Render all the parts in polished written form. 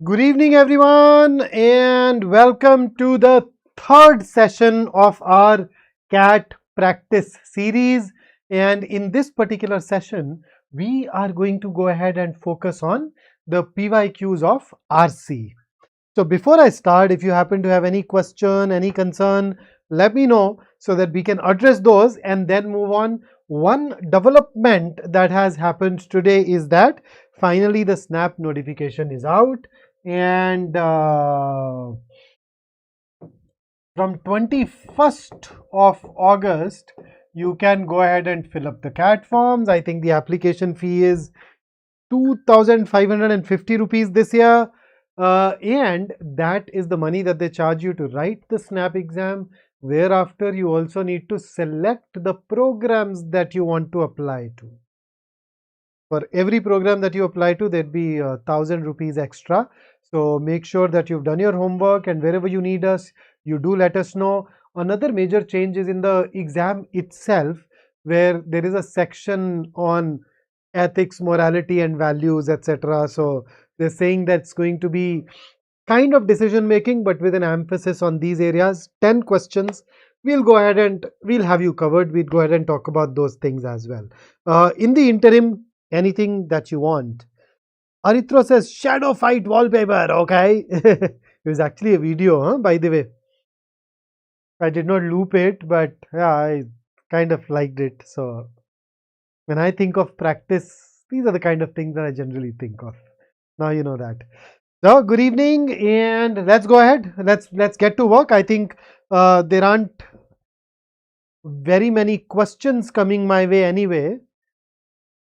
Good evening, everyone, and welcome to the third session of our CAT practice series. And in this particular session, we are going to go ahead and focus on the PYQs of RC. So before I start, if you happen to have any question, any concern, let me know so that we can address those and then move on. One development that has happened today is that finally the snap notification is out, and from 21st of August you can go ahead and fill up the CAT forms. I think the application fee is 2,550 rupees this year, and that is the money that they charge you to write the snap exam. Whereafter you also need to select the programs that you want to apply to. For every program that you apply to, there'd be 1,000 rupees extra. So make sure that you've done your homework, and wherever you need us, you do let us know. Another major change is in the exam itself, where there is a section on ethics, morality and values, etc. So they're saying that's going to be kind of decision making, but with an emphasis on these areas. 10 questions. We'll go ahead and we'll have you covered. We'll go ahead and talk about those things as well. In the interim, anything that you want. Arithro says shadow fight wallpaper. Okay. It was actually a video, huh? By the way. I did not loop it, but yeah, I kind of liked it. So when I think of practice, these are the kind of things that I generally think of. Now you know that. So good evening, and let's go ahead. Let's get to work. I think there aren't very many questions coming my way anyway.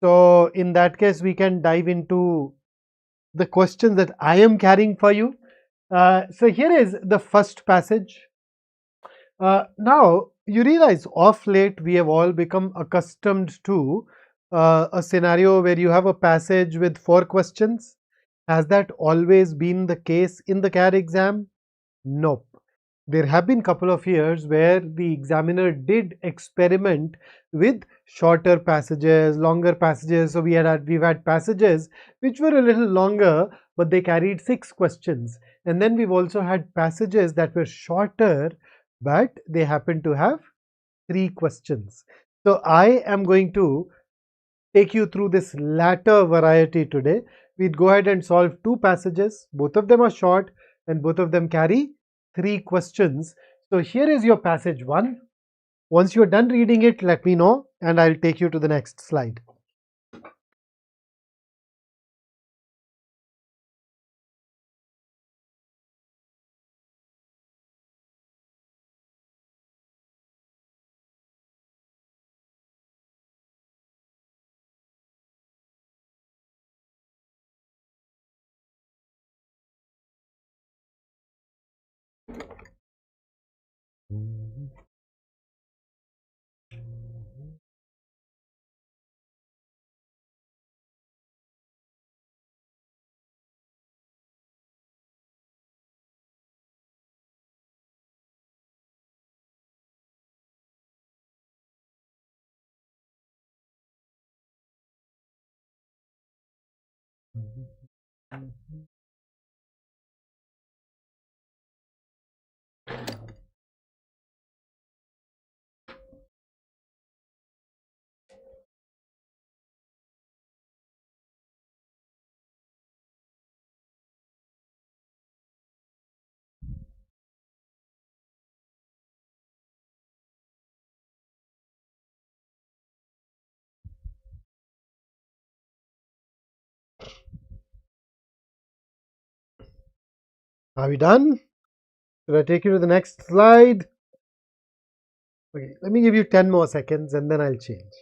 So in that case, we can dive into the questions that I am carrying for you. So here is the first passage. Now you realize of late we have all become accustomed to a scenario where you have a passage with 4 questions. Has that always been the case in the CAT exam? Nope. There have been couple of years where the examiner did experiment with shorter passages, longer passages. So we've had passages which were a little longer, but they carried 6 questions. And then we've also had passages that were shorter, but they happened to have 3 questions. So I am going to take you through this latter variety today. We'd go ahead and solve 2 passages. Both of them are short and both of them carry 3 questions. So here is your passage 1. Once you're done reading it, let me know and I'll take you to the next slide. Are we done? Should I take you to the next slide? Okay, let me give you 10 more seconds and then I'll change.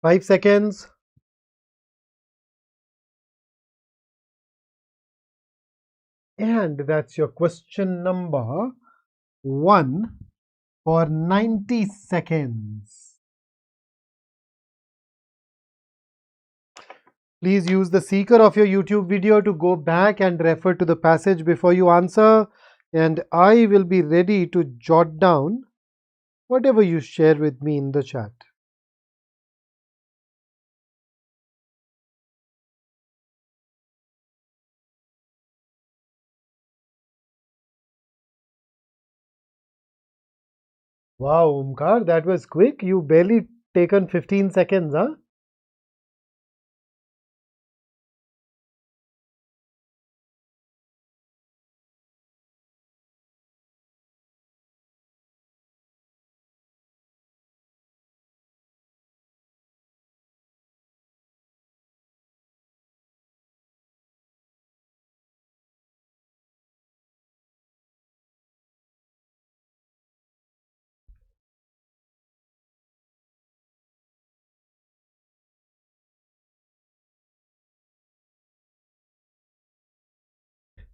5 seconds. And that's your question number 1 for 90 seconds. Please use the seeker of your YouTube video to go back and refer to the passage before you answer, and I will be ready to jot down whatever you share with me in the chat. Wow, Omkar, that was quick. You barely taken 15 seconds, huh?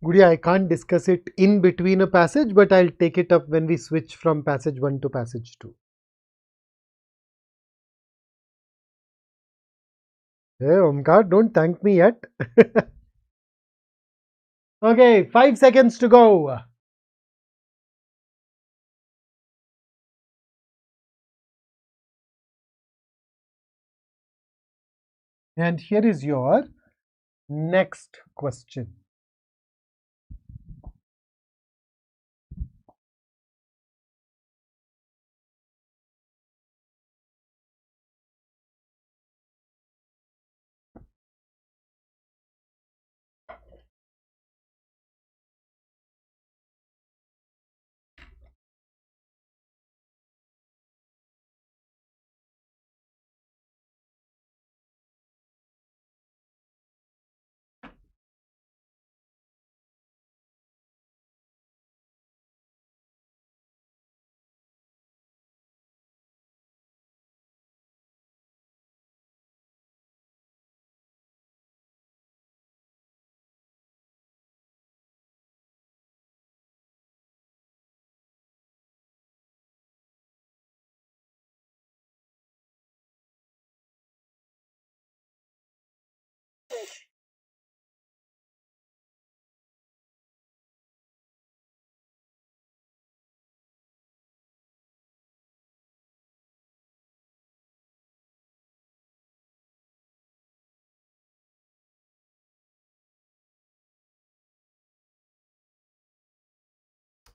Gudia, I can't discuss it in between a passage, but I'll take it up when we switch from passage 1 to passage 2. Hey, Omkar, don't thank me yet. Okay, 5 seconds to go. And here is your next question.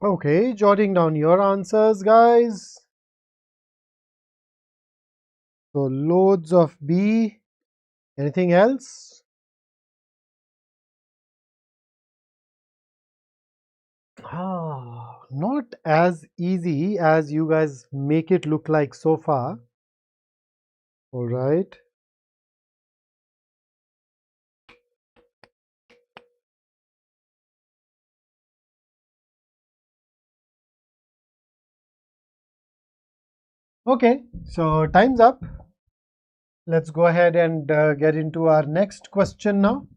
Okay, jotting down your answers, guys. So, loads of B. Anything else? Not as easy as you guys make it look like so far. All right. Okay, so time's up. Let's go ahead and get into our next question now.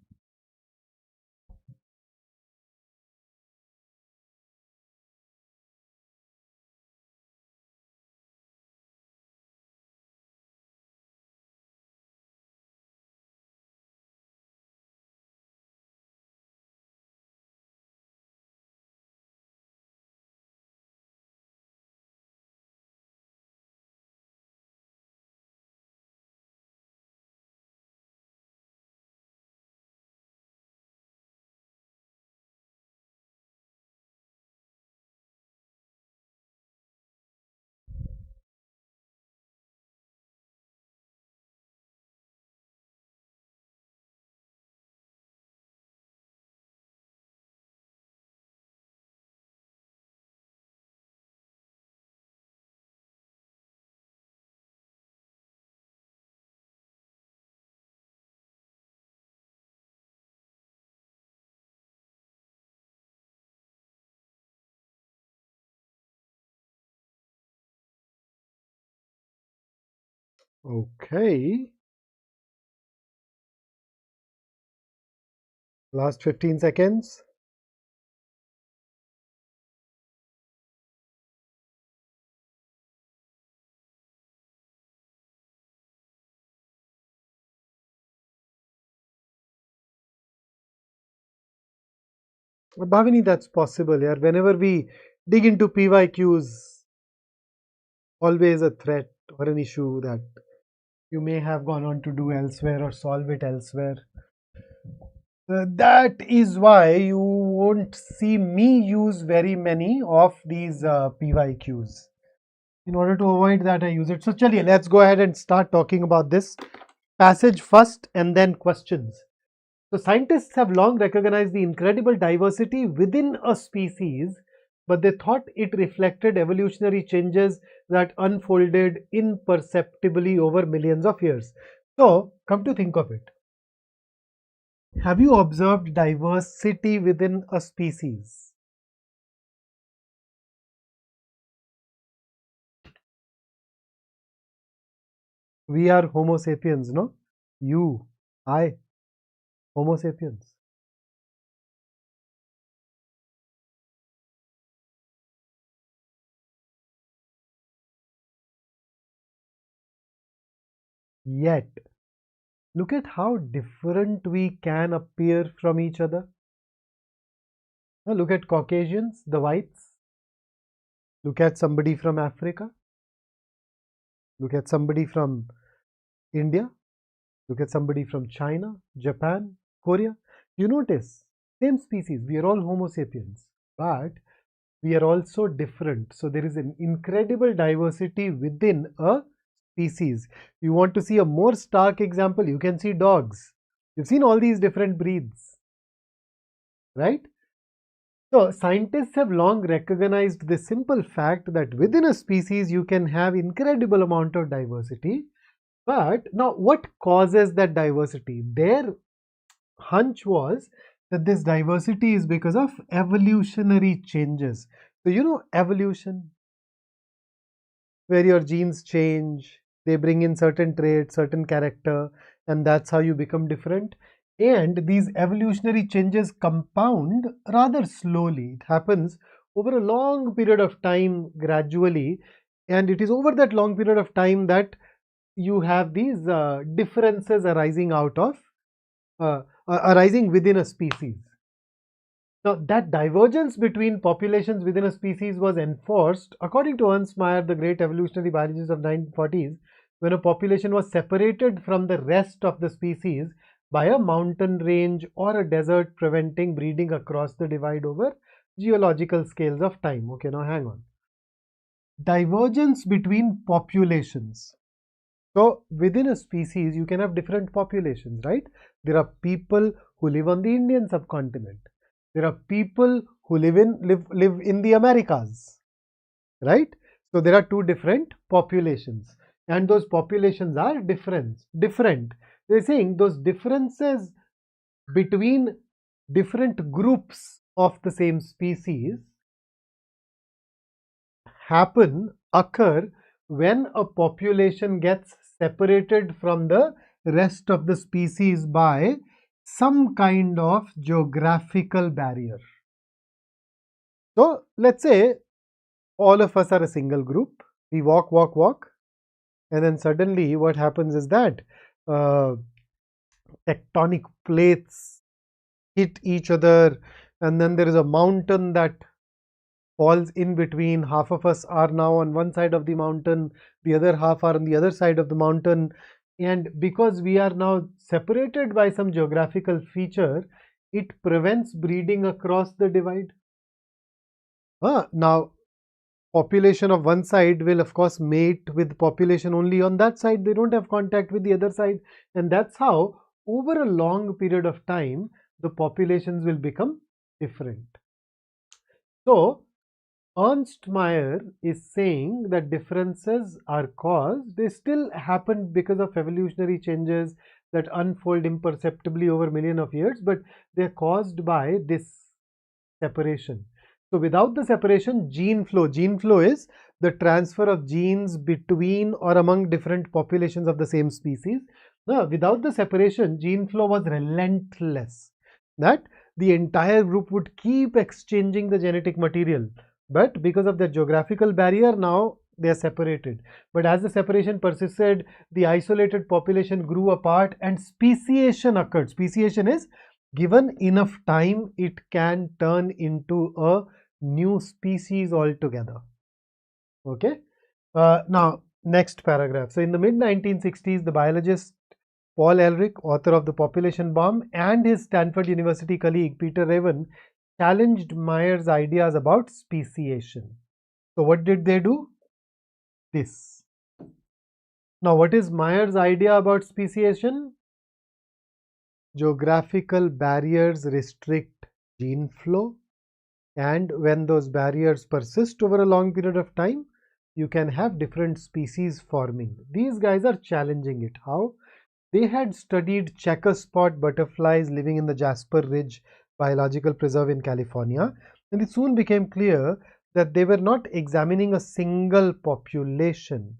Okay. Last 15 seconds. Bhavini, that's possible. Yeah. Whenever we dig into PYQs, always a threat or an issue that you may have gone on to do elsewhere or solve it elsewhere. That is why you won't see me use very many of these PYQs. In order to avoid that, I use it. So, chaliye, let's go ahead and start talking about this passage first and then questions. So, scientists have long recognized the incredible diversity within a species, but they thought it reflected evolutionary changes that unfolded imperceptibly over millions of years. So, come to think of it, have you observed diversity within a species? We are Homo sapiens, no? You, I, Homo sapiens. Yet, look at how different we can appear from each other. Now look at Caucasians, the whites. Look at somebody from Africa. Look at somebody from India. Look at somebody from China, Japan, Korea. You notice, same species, we are all Homo sapiens, but we are also different. So there is an incredible diversity within a species. You want to see a more stark example, you can see dogs. You've seen all these different breeds, right? So scientists have long recognized the simple fact that within a species you can have incredible amount of diversity. But now what causes that diversity? Their hunch was that this diversity is because of evolutionary changes. So you know evolution, where your genes change, they bring in certain traits, certain character, and that's how you become different. And these evolutionary changes compound rather slowly. It happens over a long period of time, gradually, and it is over that long period of time that you have these differences arising out of arising within a species. Now, that divergence between populations within a species was enforced according to Ernst Mayr, the great evolutionary biologist of 1940s, when a population was separated from the rest of the species by a mountain range or a desert, preventing breeding across the divide over geological scales of time. Okay, now hang on. Divergence between populations. So within a species, you can have different populations, right? There are people who live on the Indian subcontinent. There are people who live in the Americas, right? So there are two different populations, and those populations are different. They're saying those differences between different groups of the same species occur when a population gets separated from the rest of the species by some kind of geographical barrier. So let's say all of us are a single group. We walk, and then suddenly what happens is that uh, tectonic plates hit each other, and then there is a mountain that falls in between. Half of us are now on one side of the mountain, the other half are on the other side of the mountain, and because we are now separated by some geographical feature, it prevents breeding across the divide. Now population of one side will of course mate with population only on that side, they don't have contact with the other side, and that's how over a long period of time the populations will become different. So Ernst Mayr is saying that differences are caused, they still happen because of evolutionary changes that unfold imperceptibly over millions of years, but they're caused by this separation. So without the separation, gene flow is the transfer of genes between or among different populations of the same species. Now, without the separation, gene flow was relentless. That the entire group would keep exchanging the genetic material. But because of the geographical barrier, now they are separated. But as the separation persisted, the isolated population grew apart and speciation occurred. Speciation is given enough time, it can turn into a new species altogether. Okay. Now, next paragraph. So, in the mid 1960s, the biologist Paul Ehrlich, author of The Population Bomb, and his Stanford University colleague Peter Raven challenged Mayer's ideas about speciation. So, what did they do? This. Now, what is Mayer's idea about speciation? Geographical barriers restrict gene flow, and when those barriers persist over a long period of time, you can have different species forming. These guys are challenging it. How? They had studied checker spot butterflies living in the Jasper Ridge Biological Preserve in California, and it soon became clear that they were not examining a single population.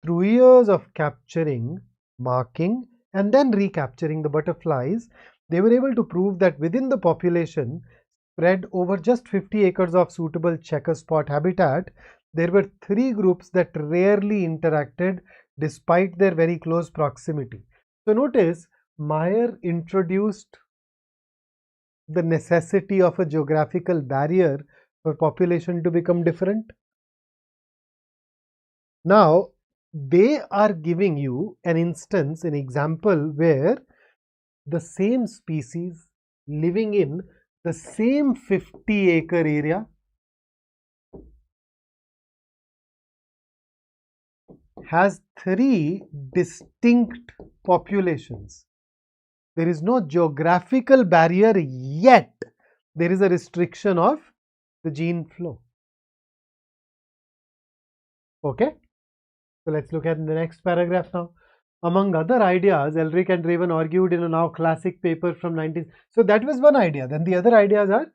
Through years of capturing, marking, and then recapturing the butterflies, they were able to prove that within the population, spread over just 50 acres of suitable checker spot habitat, there were three groups that rarely interacted despite their very close proximity. So notice, Mayer introduced the necessity of a geographical barrier for population to become different. Now, they are giving you an instance, an example where the same species living in the same 50-acre area has three distinct populations. There is no geographical barrier, yet there is a restriction of the gene flow. Okay, so let's look at the next paragraph now. Among other ideas, Ehrlich and Raven argued in a now classic paper from 19. So that was one idea. Then the other ideas are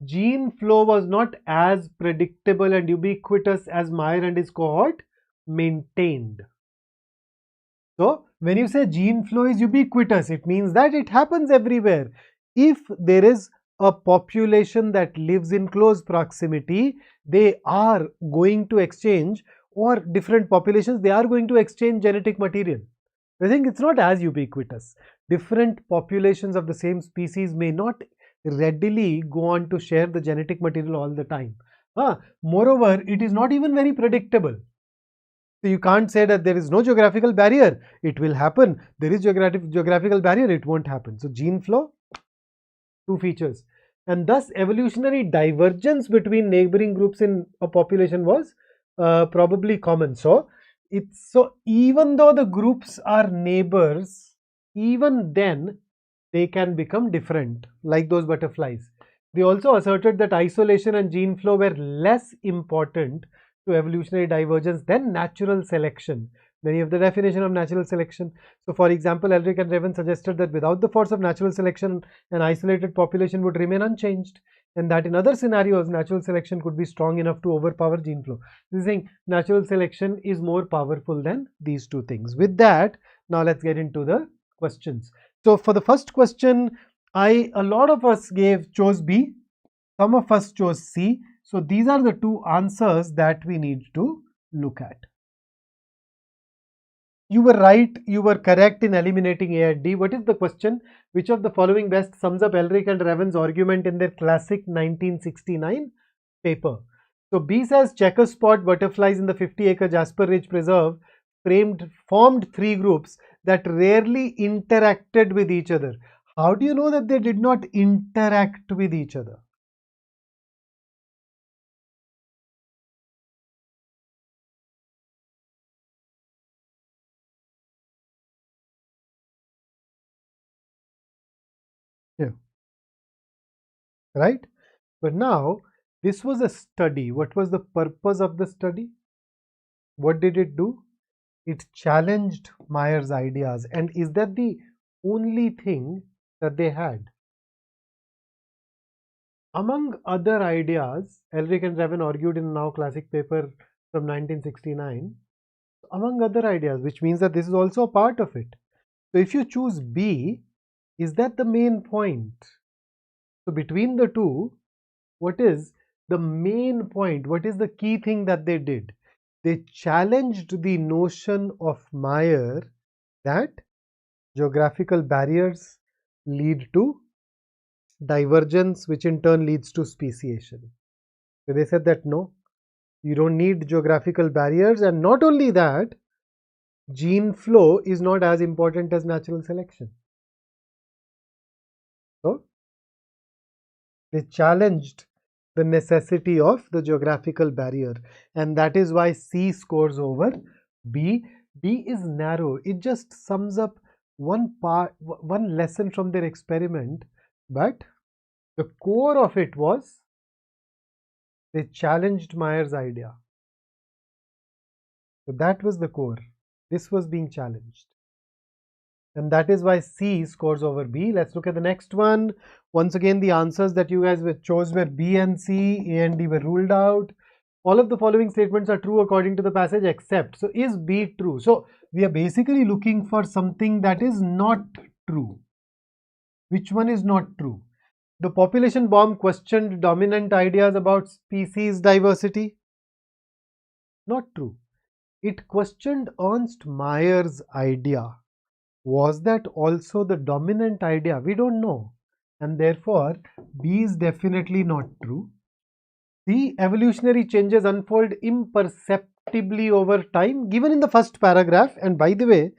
gene flow was not as predictable and ubiquitous as Mayer and his cohort maintained. So when you say gene flow is ubiquitous, it means that it happens everywhere. If there is a population that lives in close proximity, they are going to exchange, or different populations, they are going to exchange genetic material. I think it's not as ubiquitous. Different populations of the same species may not readily go on to share the genetic material all the time. Moreover, it is not even very predictable. So you can't say that there is no geographical barrier, it will happen. There is geographical barrier, it won't happen. So gene flow, two features. And thus evolutionary divergence between neighboring groups in a population was probably common. So even though the groups are neighbors, even then they can become different, like those butterflies. They also asserted that isolation and gene flow were less important to evolutionary divergence than natural selection. Many of the definition of natural selection. So for example, Ehrlich and Raven suggested that without the force of natural selection, an isolated population would remain unchanged, and that in other scenarios, natural selection could be strong enough to overpower gene flow. This is saying natural selection is more powerful than these two things. With that, now let's get into the questions. So for the first question, a lot of us chose B, some of us chose C. So these are the two answers that we need to look at. You were right, you were correct in eliminating A and D. What is the question? Which of the following best sums up Ehrlich and Raven's argument in their classic 1969 paper? So B says checker spot butterflies in the 50-acre Jasper Ridge Preserve formed three groups that rarely interacted with each other. How do you know that they did not interact with each other? Yeah. Right? But now, this was a study. What was the purpose of the study? What did it do? It challenged Mayer's ideas. And is that the only thing that they had? Among other ideas, Elric and Raven argued in a now classic paper from 1969, among other ideas, which means that this is also a part of it. So if you choose B, is that the main point? So between the two, what is the main point? What is the key thing that they did? They challenged the notion of Meyer that geographical barriers lead to divergence, which in turn leads to speciation. So they said that no, you don't need geographical barriers, and not only that, gene flow is not as important as natural selection. So they challenged the necessity of the geographical barrier, and that is why C scores over B. B is narrow. It just sums up one lesson from their experiment, but the core of it was they challenged Meyer's idea. So that was the core. This was being challenged. And that is why C scores over B. Let's look at the next one. Once again, the answers that you guys chose were B and C, A and D were ruled out. All of the following statements are true according to the passage except. So is B true? So we are basically looking for something that is not true. Which one is not true? The population bomb questioned dominant ideas about species diversity. Not true. It questioned Ernst Mayer's idea. Was that also the dominant idea? We don't know. And therefore, B is definitely not true. The evolutionary changes unfold imperceptibly over time, given in the first paragraph. And by the way,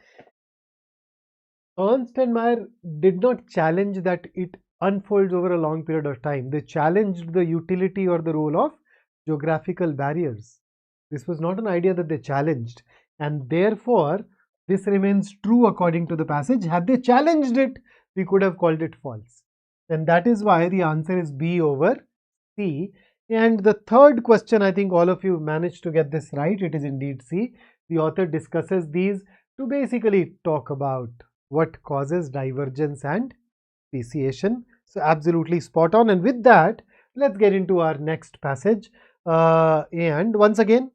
Ernst and Mayr did not challenge that it unfolds over a long period of time. They challenged the utility or the role of geographical barriers. This was not an idea that they challenged, and therefore this remains true according to the passage. Had they challenged it, we could have called it false. And that is why the answer is B over C. And the third question, I think all of you managed to get this right. It is indeed C. The author discusses these to basically talk about what causes divergence and speciation. So absolutely spot on. And with that, let's get into our next passage. And once again,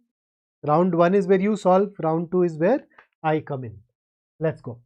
round 1 is where you solve, round 2 is where I come in. Let's go.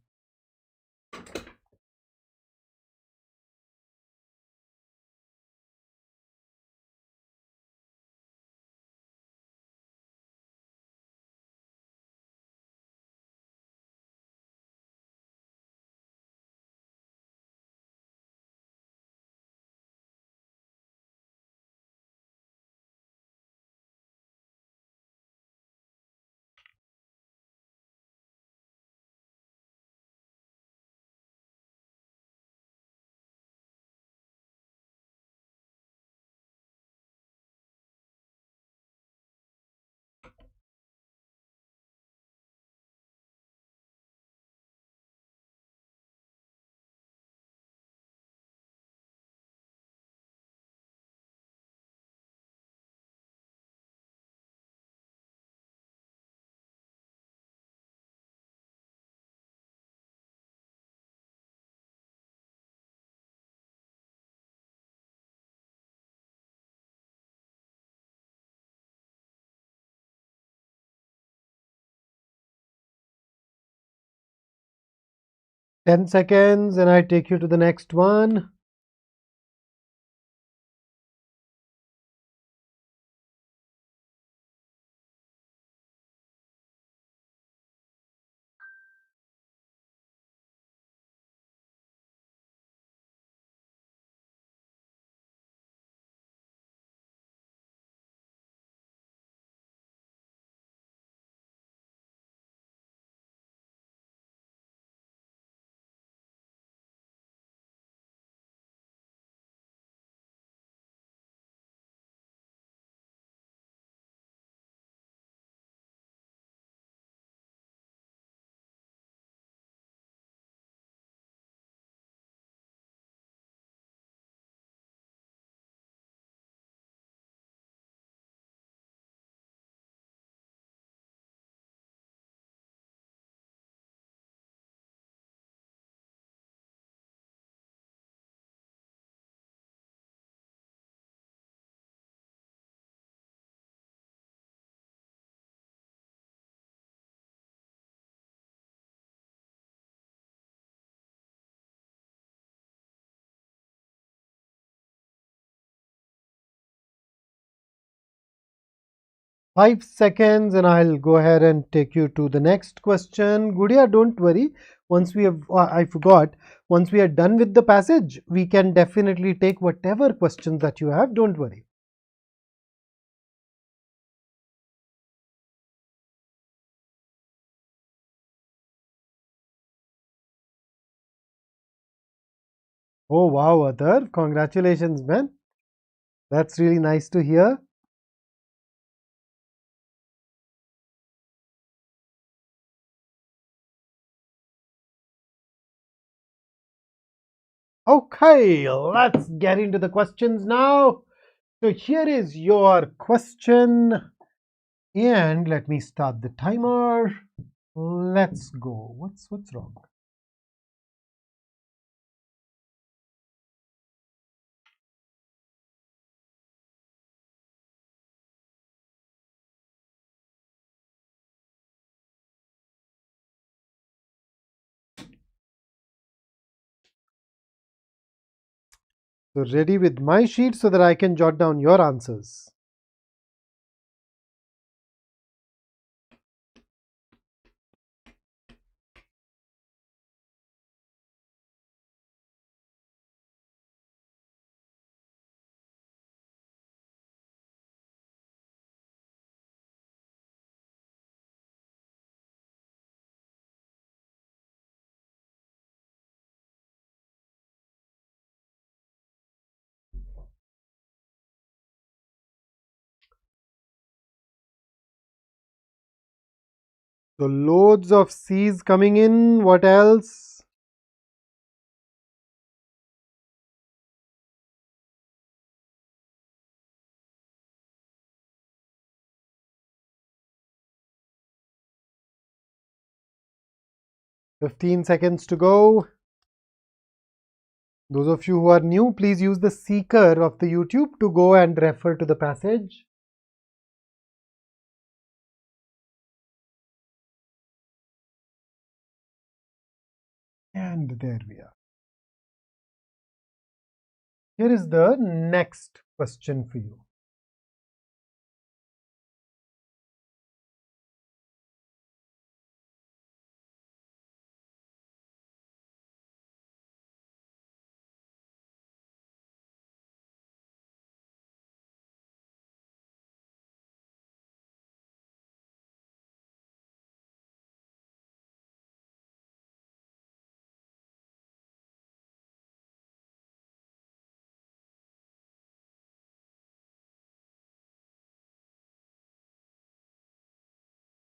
Ten seconds and I take you to the next one. 5 seconds and I'll go ahead and take you to the next question. Gudia, don't worry. Once we have, I forgot, once we are done with the passage, we can definitely take whatever questions that you have. Don't worry. Oh wow, Adar, congratulations, man. That's really nice to hear. Okay, let's get into the questions now. So here is your question, and let me start the timer. Let's go. What's wrong? So ready with my sheet so that I can jot down your answers. So loads of C's coming in. What else? $15 to go. Those of you who are new, please use the seeker of the YouTube to go and refer to the passage. And there we are. Here is the next question for you.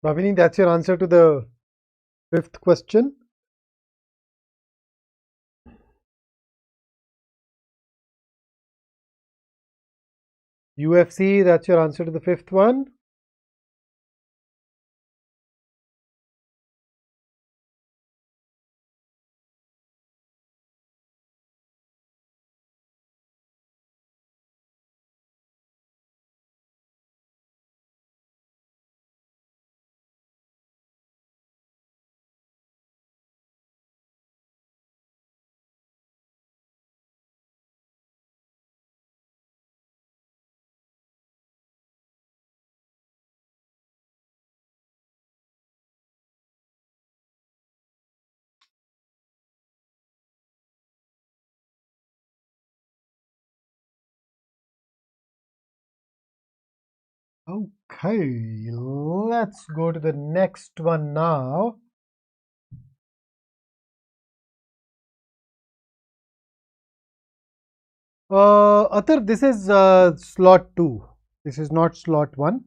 Bhavini, that's your answer to the fifth question. UFC, that's your answer to the fifth one. Okay, let's go to the next one now. Athar, this is slot 2. This is not slot 1.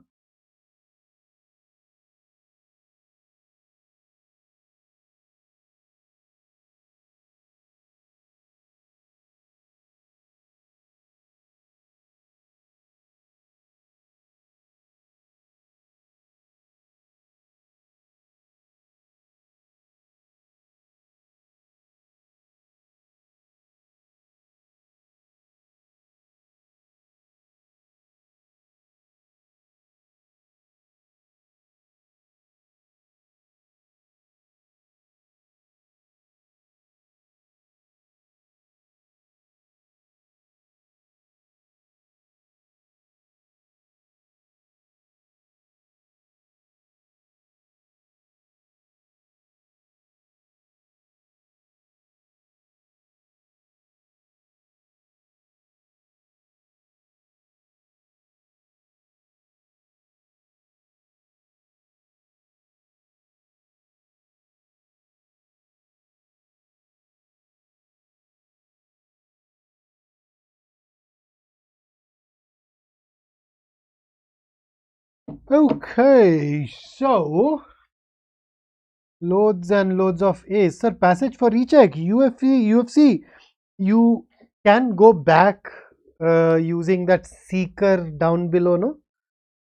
Okay, so loads and loads of A's. Sir, passage for recheck. UFC. You can go back using that seeker down below, no?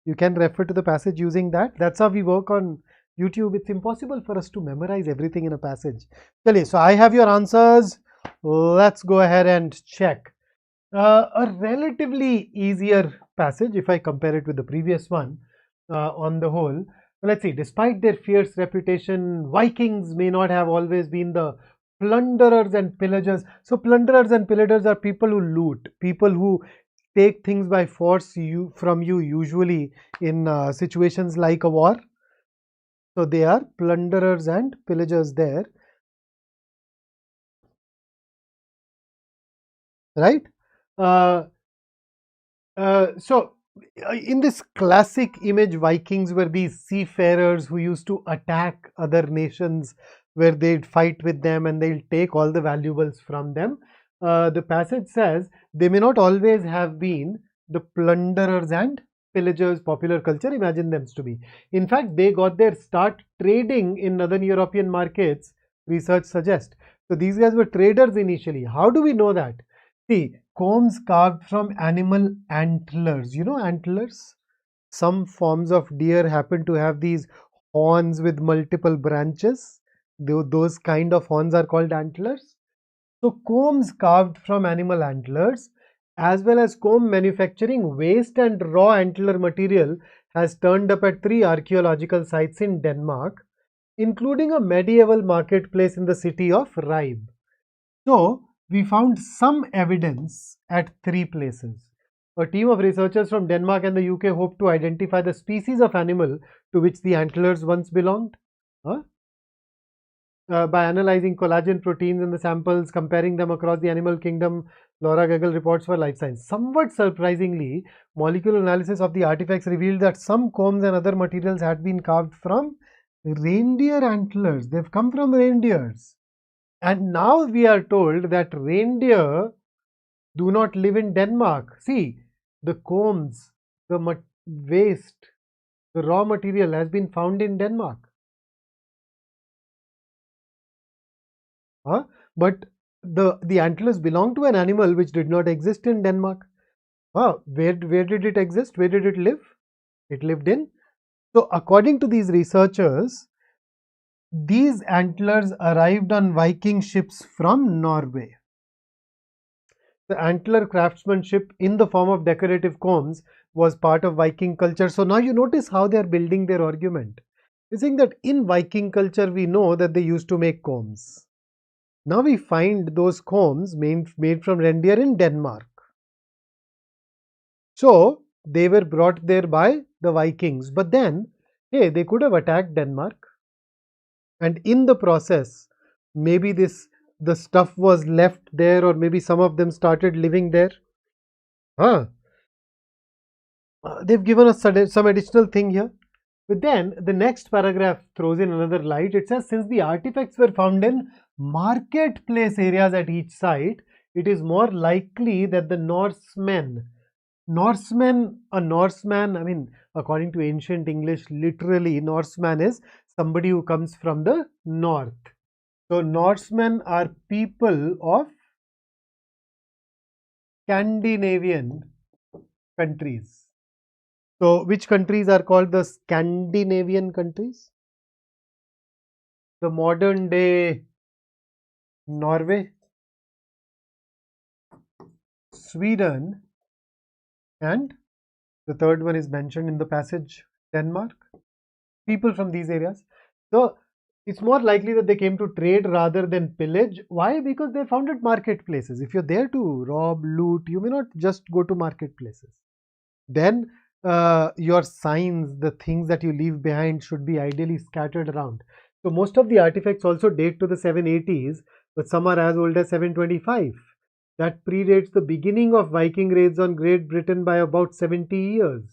You can refer to the passage using that. That's how we work on YouTube. It's impossible for us to memorize everything in a passage. Chaliye, so I have your answers. Let's go ahead and check. A relatively easier passage if I compare it with the previous one on the whole. Let's see, despite their fierce reputation, Vikings may not have always been the plunderers and pillagers. So, plunderers and pillagers are people who loot, people who take things by force from you, usually in situations like a war. So, they are plunderers and pillagers there, right? Uh, so, in this classic image, Vikings were these seafarers who used to attack other nations where they'd fight with them and they'll take all the valuables from them. The passage says they may not always have been the plunderers and pillagers popular culture imagine them to be. In fact, they got their start trading in northern European markets, research suggests. So, these guys were traders initially. How do we know that? See, combs carved from animal antlers. You know antlers? Some forms of deer happen to have these horns with multiple branches. Those kind of horns are called antlers. So, combs carved from animal antlers, as well as comb manufacturing waste and raw antler material, has turned up at 3 archaeological sites in Denmark, including a medieval marketplace in the city of Ribe. So, we found some evidence at 3 places. A team of researchers from Denmark and the UK hope to identify the species of animal to which the antlers once belonged. By analyzing collagen proteins in the samples, comparing them across the animal kingdom, Laura Gagel reports for Life Science. Somewhat surprisingly, molecular analysis of the artifacts revealed that some combs and other materials had been carved from reindeer antlers. They've come from reindeers. And now we are told that reindeer do not live in Denmark. See, the combs, the waste, the raw material has been found in Denmark. But the antlers belong to an animal which did not exist in Denmark. Where did it exist? Where did it live? It lived in. So, according to these researchers, these antlers arrived on Viking ships from Norway. The antler craftsmanship in the form of decorative combs was part of Viking culture. So now you notice how they are building their argument. They're saying that in Viking culture, we know that they used to make combs. Now we find those combs made from reindeer in Denmark. So they were brought there by the Vikings. But then, hey, they could have attacked Denmark. And in the process, maybe the stuff was left there, or maybe some of them started living there. They've given us some additional thing here. But then the next paragraph throws in another light. It says, since the artifacts were found in marketplace areas at each site, it is more likely that the Norseman, a Norseman, I mean, according to ancient English, literally, Norseman is somebody who comes from the north. So, Norsemen are people of Scandinavian countries. So, which countries are called the Scandinavian countries? The modern day Norway, Sweden, and the third one is mentioned in the passage, Denmark. People from these areas. So, it's more likely that they came to trade rather than pillage. Why? Because they found at marketplaces. If you're there to rob, loot, you may not just go to marketplaces. Then your signs, the things that you leave behind, should be ideally scattered around. So most of the artifacts also date to the 780s, but some are as old as 725. That predates the beginning of Viking raids on Great Britain by about 70 years.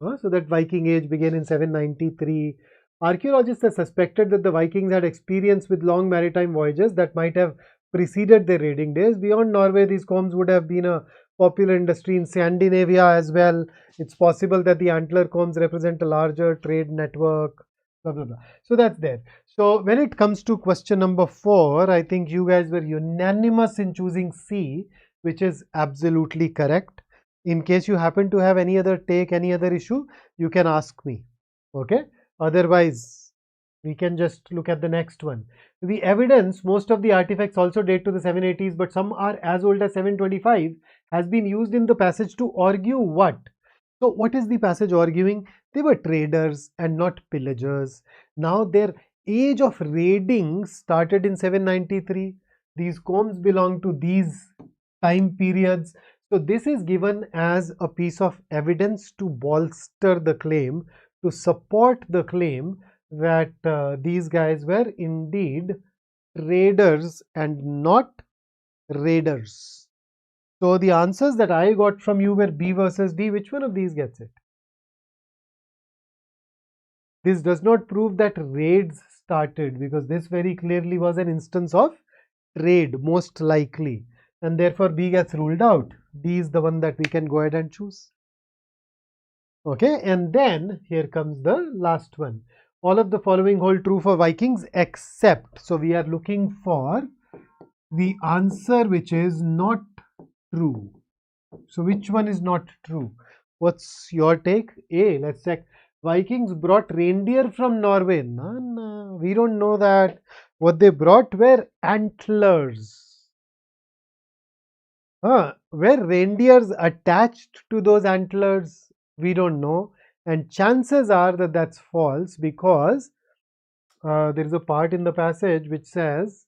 So that Viking age began in 793. Archaeologists have suspected that the Vikings had experience with long maritime voyages that might have preceded their raiding days. Beyond Norway, these combs would have been a popular industry in Scandinavia as well. It's possible that the antler combs represent a larger trade network, blah, blah, blah. So that's there. So when it comes to question number 4, I think you guys were unanimous in choosing C, which is absolutely correct. In case you happen to have any other take, any other issue, you can ask me. Okay. Otherwise, we can just look at the next one. The evidence, most of the artifacts also date to the 780s, but some are as old as 725, has been used in the passage to argue what? So what is the passage arguing? They were traders and not pillagers. Now their age of raiding started in 793. These combs belong to these time periods. So this is given as a piece of evidence to bolster the claim, to support the claim that these guys were indeed traders and not raiders. So the answers that I got from you were B versus D. Which one of these gets it? This does not prove that raids started, because this very clearly was an instance of trade, most likely, and therefore B gets ruled out. D is the one that we can go ahead and choose. Okay, and then here comes the last one. All of the following hold true for Vikings except. So we are looking for the answer which is not true. So which one is not true? What's your take? A, let's check. Vikings brought reindeer from Norway. No, we don't know that. What they brought were antlers. Were reindeers attached to those antlers? We don't know. And chances are that that's false, because there is a part in the passage which says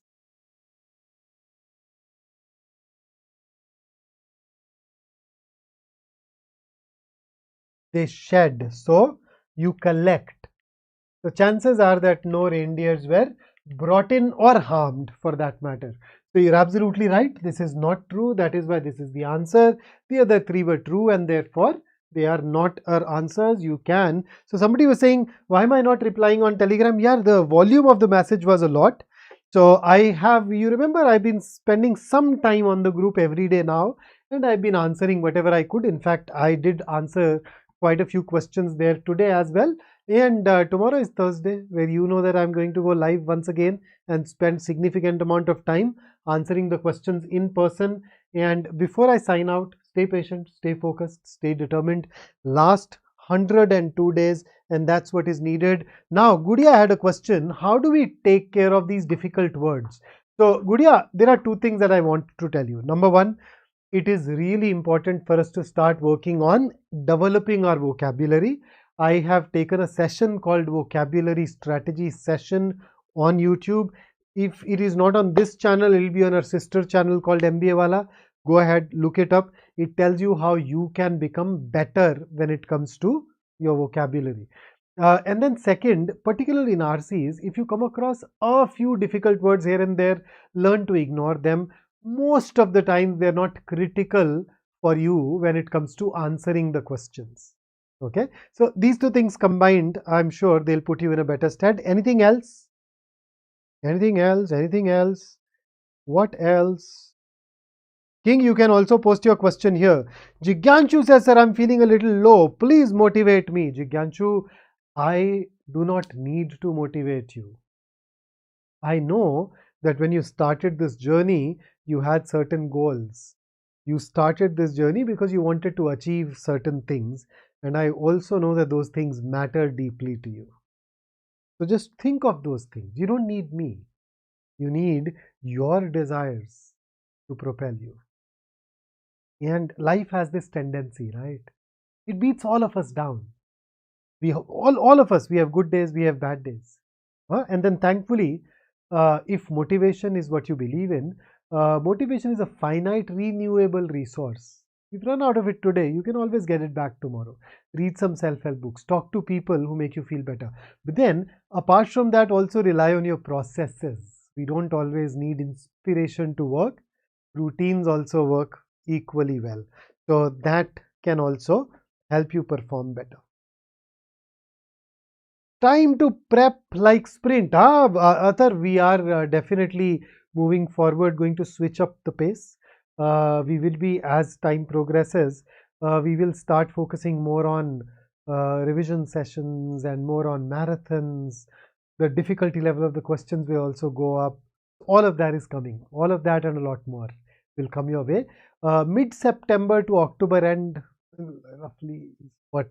they shed. So you collect. So chances are that no reindeers were brought in or harmed, for that matter. So you're absolutely right. This is not true. That is why this is the answer. The other 3 were true, and therefore they are not our answers. You can. So somebody was saying, why am I not replying on Telegram? Yeah, the volume of the message was a lot. So I have, you remember, I've been spending some time on the group every day now, and I've been answering whatever I could. In fact, I did answer quite a few questions there today as well. And tomorrow is Thursday, where you know that I'm going to go live once again and spend significant amount of time answering the questions in person. And before I sign out, stay patient, stay focused, stay determined. Last 102 days, and that's what is needed. Now, Gudia had a question. How do we take care of these difficult words? So, Gudia, there are 2 things that I want to tell you. Number 1, it is really important for us to start working on developing our vocabulary. I have taken a session called Vocabulary Strategy Session on YouTube. If it is not on this channel, it will be on our sister channel called MBA Wallah. Go ahead, look it up. It tells you how you can become better when it comes to your vocabulary. And then second, particularly in RCs, if you come across a few difficult words here and there, learn to ignore them. Most of the time, they're not critical for you when it comes to answering the questions. Okay, so these 2 things combined, I'm sure they'll put you in a better stead. Anything else? Anything else? Anything else? What else? King, you can also post your question here. Jigyanshu says, sir, I'm feeling a little low. Please motivate me. Jigyanshu, I do not need to motivate you. I know that when you started this journey, you had certain goals. You started this journey because you wanted to achieve certain things. And I also know that those things matter deeply to you. So just think of those things. You don't need me. You need your desires to propel you. And life has this tendency, right? It beats all of us down. We have, all of us, we have good days, we have bad days. And then thankfully, if motivation is what you believe in, motivation is a finite, renewable resource. If you run out of it today, you can always get it back tomorrow. Read some self-help books, talk to people who make you feel better. But then, apart from that, also rely on your processes. We don't always need inspiration to work. Routines also work equally well. So that can also help you perform better. Time to prep like sprint. Athar, we are definitely moving forward, going to switch up the pace. we will be, as time progresses, we will start focusing more on revision sessions and more on marathons. The difficulty level of the questions will also go up. All of that is coming. All of that and a lot more will come your way. Mid-September to October end, roughly what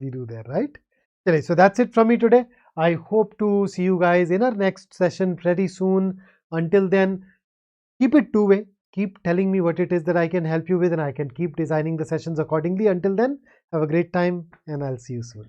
we do there, right? Okay, so that's it from me today. I hope to see you guys in our next session pretty soon. Until then, keep it two-way. Keep telling me what it is that I can help you with, and I can keep designing the sessions accordingly. Until then, have a great time, and I'll see you soon.